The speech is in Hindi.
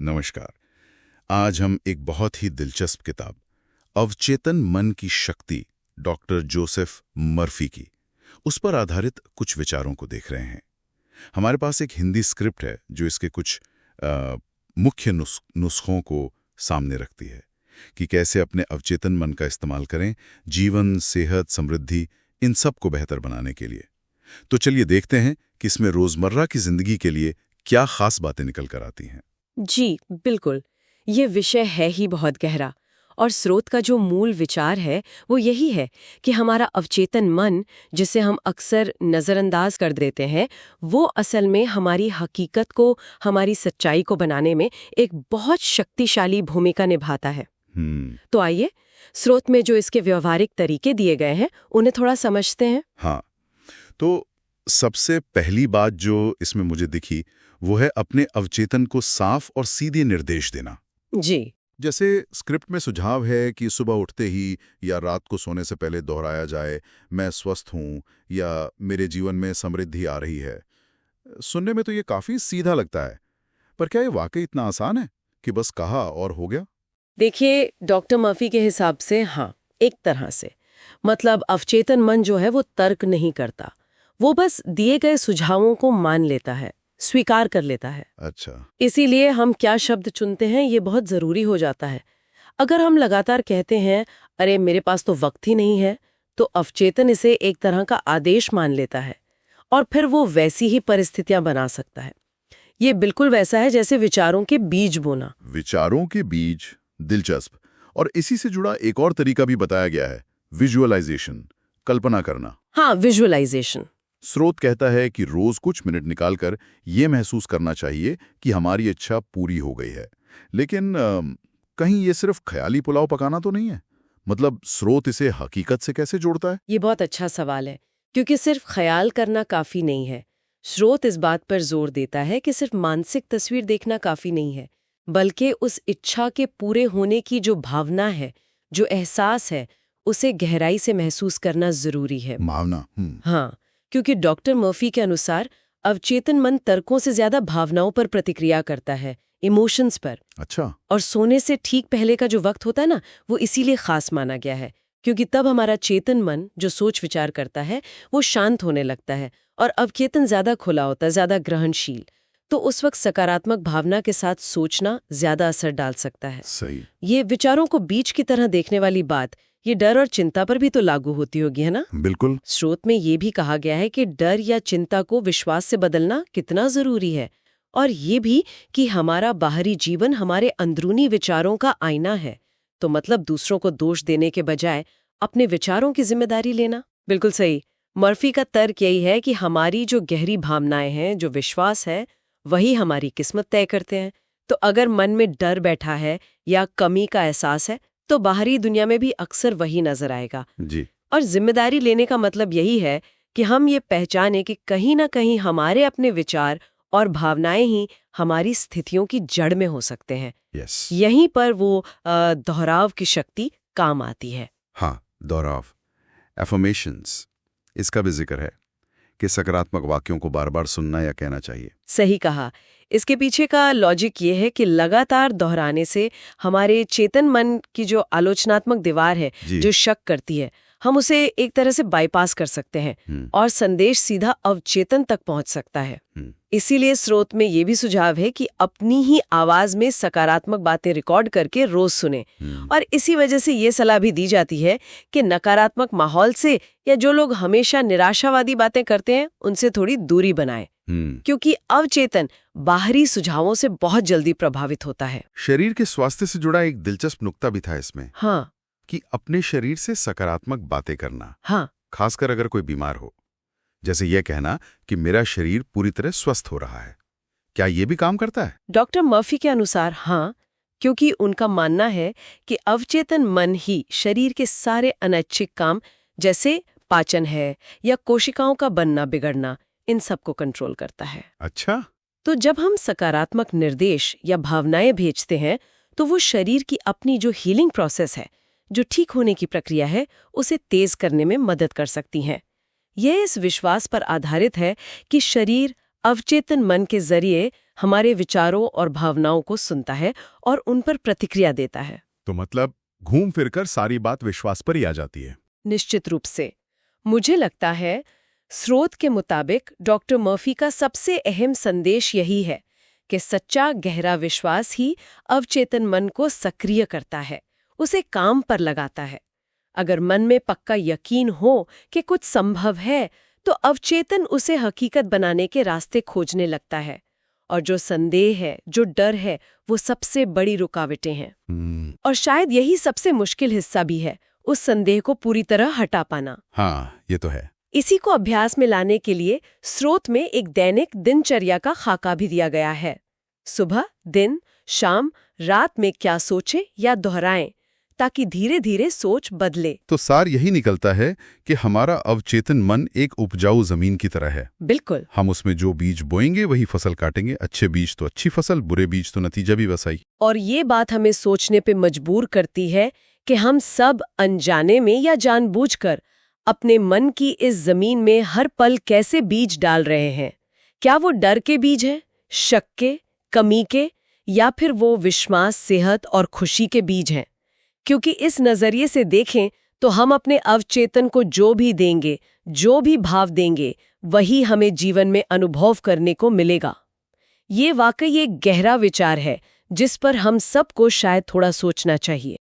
नमस्कार। आज हम एक बहुत ही दिलचस्प किताब अवचेतन मन की शक्ति डॉक्टर जोसेफ मर्फी की उस पर आधारित कुछ विचारों को देख रहे हैं। हमारे पास एक हिंदी स्क्रिप्ट है जो इसके कुछ मुख्य नुस्खों को सामने रखती है कि कैसे अपने अवचेतन मन का इस्तेमाल करें जीवन, सेहत, समृद्धि इन सब को बेहतर बनाने के लिए। तो चलिए देखते हैं कि इसमें रोजमर्रा की जिंदगी के लिए क्या खास बातें निकल कर आती हैं। जी बिल्कुल। ये विषय है ही बहुत गहरा और स्रोत का जो मूल विचार है वो यही है कि हमारा अवचेतन मन, जिसे हम अक्सर नज़रअंदाज कर देते हैं, वो असल में हमारी हकीकत को, हमारी सच्चाई को बनाने में एक बहुत शक्तिशाली भूमिका निभाता है। तो आइए स्रोत में जो इसके व्यवहारिक तरीके दिए गए हैं उन्हें थोड़ा समझते हैं। हाँ, तो सबसे पहली बात जो इसमें मुझे दिखी वो है अपने अवचेतन को साफ और सीधे निर्देश देना। जी जैसे स्क्रिप्ट में सुझाव है कि सुबह उठते ही या रात को सोने से पहले दोहराया जाए, मैं स्वस्थ हूँ या मेरे जीवन में समृद्धि आ रही है। सुनने में तो ये काफी सीधा लगता है, पर क्या ये वाकई इतना आसान है कि बस कहा और हो गया? देखिए, डॉक्टर मर्फी के हिसाब से हाँ, एक तरह से। मतलब अवचेतन मन जो है वो तर्क नहीं करता, वो बस दिए गए सुझावों को मान लेता है, स्वीकार कर लेता है। अच्छा। इसीलिए हम क्या शब्द चुनते हैं ये बहुत जरूरी हो जाता है। अगर हम लगातार कहते हैं अरे मेरे पास तो वक्त ही नहीं है, तो अवचेतन इसे एक तरह का आदेश मान लेता है और फिर वो वैसी ही परिस्थितियां बना सकता है। ये बिल्कुल वैसा है जैसे विचारों के बीज बोना। विचारों के बीज, दिलचस्प। और इसी से जुड़ा एक और तरीका भी बताया गया है, विजुअलाइजेशन, कल्पना करना। हाँ, विजुअलाइजेशन। स्रोत कहता है कि रोज कुछ मिनट निकालकर ये महसूस करना चाहिए कि हमारी इच्छा पूरी हो गई है। लेकिन कहीं ये सिर्फ ख्याली पुलाव पकाना तो नहीं है? मतलब स्रोत इसे हकीकत से कैसे जोड़ता है? ये बहुत अच्छा सवाल है, क्योंकि सिर्फ ख्याल करना काफी नहीं है। स्रोत इस बात पर जोर देता है कि सिर्फ मानसिक तस्वीर देखना काफी नहीं है, बल्कि उस इच्छा के पूरे होने की जो भावना है, जो एहसास है, उसे गहराई से महसूस करना जरूरी है। भावना। हाँ, क्योंकि डॉक्टर मर्फी के अनुसार अवचेतन मन तर्कों से ज्यादा भावनाओं पर प्रतिक्रिया करता है, इमोशंस पर। अच्छा। और सोने से ठीक पहले का जो वक्त होता है ना, वो इसीलिए खास माना गया है, क्योंकि तब हमारा चेतन मन जो सोच विचार करता है वो शांत होने लगता है और अवचेतन ज्यादा खुला होता है, ज्यादा ग्रहणशील। तो उस वक्त सकारात्मक भावना के साथ सोचना ज्यादा असर डाल सकता है। सही। ये विचारों को बीज की तरह देखने वाली बात, ये डर और चिंता पर भी तो लागू होती होगी, है ना? बिल्कुल। स्रोत में ये भी कहा गया है कि डर या चिंता को विश्वास से बदलना कितना जरूरी है, और ये भी कि हमारा बाहरी जीवन हमारे अंदरूनी विचारों का आईना है। तो मतलब दूसरों को दोष देने के बजाय अपने विचारों की जिम्मेदारी लेना। बिल्कुल सही। मर्फी का तर्क यही है कि हमारी जो गहरी भावनाएं हैं, जो विश्वास है, वही हमारी किस्मत तय करते हैं। तो अगर मन में डर बैठा है या कमी का एहसास है, तो बाहरी दुनिया में भी अक्सर वही नजर आएगा। जी। और जिम्मेदारी लेने का मतलब यही है कि हम ये पहचाने कि कहीं ना कहीं हमारे अपने विचार और भावनाएं ही हमारी स्थितियों की जड़ में हो सकते हैं। यस। यहीं पर वो दोहराव की शक्ति काम आती है। हाँ, दोहराव, एफर्मेशंस, इसका भी जिक्र है कि सकारात्मक वाक्यों को बार बार सुनना या कहना चाहिए। सही कहा। इसके पीछे का लॉजिक ये है कि लगातार दोहराने से हमारे चेतन मन की जो आलोचनात्मक दीवार है, जो शक करती है, हम उसे एक तरह से बाईपास कर सकते हैं और संदेश सीधा अवचेतन तक पहुंच सकता है। इसीलिए स्रोत में ये भी सुझाव है कि अपनी ही आवाज में सकारात्मक बातें रिकॉर्ड करके रोज सुने। और इसी वजह से ये सलाह भी दी जाती है कि नकारात्मक माहौल से या जो लोग हमेशा निराशावादी बातें करते हैं उनसे थोड़ी दूरी बनाएं, क्योंकि अवचेतन बाहरी सुझावों से बहुत जल्दी प्रभावित होता है। शरीर के स्वास्थ्य से जुड़ा एक दिलचस्प नुक्ता भी था इसमें। हाँ, कि अपने शरीर से सकारात्मक बातें करना। हाँ, खासकर अगर कोई बीमार हो, जैसे यह कहना कि मेरा शरीर पूरी तरह स्वस्थ हो रहा है। क्या ये भी काम करता है? डॉक्टर मर्फी के अनुसार हाँ, क्योंकि उनका मानना है कि अवचेतन मन ही शरीर के सारे अनैच्छिक काम, जैसे पाचन है या कोशिकाओं का बनना बिगड़ना, इन सब को कंट्रोल करता है। अच्छा। तो जब हम सकारात्मक निर्देश या भावनाएं भेजते हैं, तो वो शरीर की अपनी जो हीलिंग प्रोसेस है, जो ठीक होने की प्रक्रिया है, उसे तेज करने में मदद कर सकती हैं। यह इस विश्वास पर आधारित है कि शरीर अवचेतन मन के जरिए हमारे विचारों और भावनाओं को सुनता है और उन पर प्रतिक्रिया देता है। तो मतलब घूम फिरकर सारी बात विश्वास पर ही आ जाती है। निश्चित रूप से। मुझे लगता है स्रोत के मुताबिक डॉक्टर मर्फी का सबसे अहम संदेश यही है कि सच्चा गहरा विश्वास ही अवचेतन मन को सक्रिय करता है, उसे काम पर लगाता है। अगर मन में पक्का यकीन हो कि कुछ संभव है, तो अवचेतन उसे हकीकत बनाने के रास्ते खोजने लगता है। और जो संदेह है, जो डर है, वो सबसे बड़ी रुकावटें हैं। और शायद यही सबसे मुश्किल हिस्सा भी है, उस संदेह को पूरी तरह हटा पाना। हाँ, ये तो है। इसी को अभ्यास में लाने के लिए स्रोत में एक दैनिक दिनचर्या का खाका भी दिया गया है। सुबह, दिन, शाम, रात में क्या सोचें या दोहराएं, ताकि धीरे धीरे सोच बदले। तो सार यही निकलता है कि हमारा अवचेतन मन एक उपजाऊ जमीन की तरह है। बिल्कुल। हम उसमें जो बीज बोएंगे वही फसल काटेंगे। अच्छे बीज तो अच्छी फसल, बुरे बीज तो नतीजा भी वैसा ही। और ये बात हमें सोचने पे मजबूर करती है कि हम सब अनजाने में या जानबूझकर अपने मन की इस जमीन में हर पल कैसे बीज डाल रहे हैं। क्या वो डर के बीज हैं, शक के, कमी के, या फिर वो विश्वास, सेहत और खुशी के बीज हैं? क्योंकि इस नजरिए से देखें तो हम अपने अवचेतन को जो भी देंगे, जो भी भाव देंगे, वही हमें जीवन में अनुभव करने को मिलेगा। ये वाकई एक गहरा विचार है जिस पर हम सबको शायद थोड़ा सोचना चाहिए।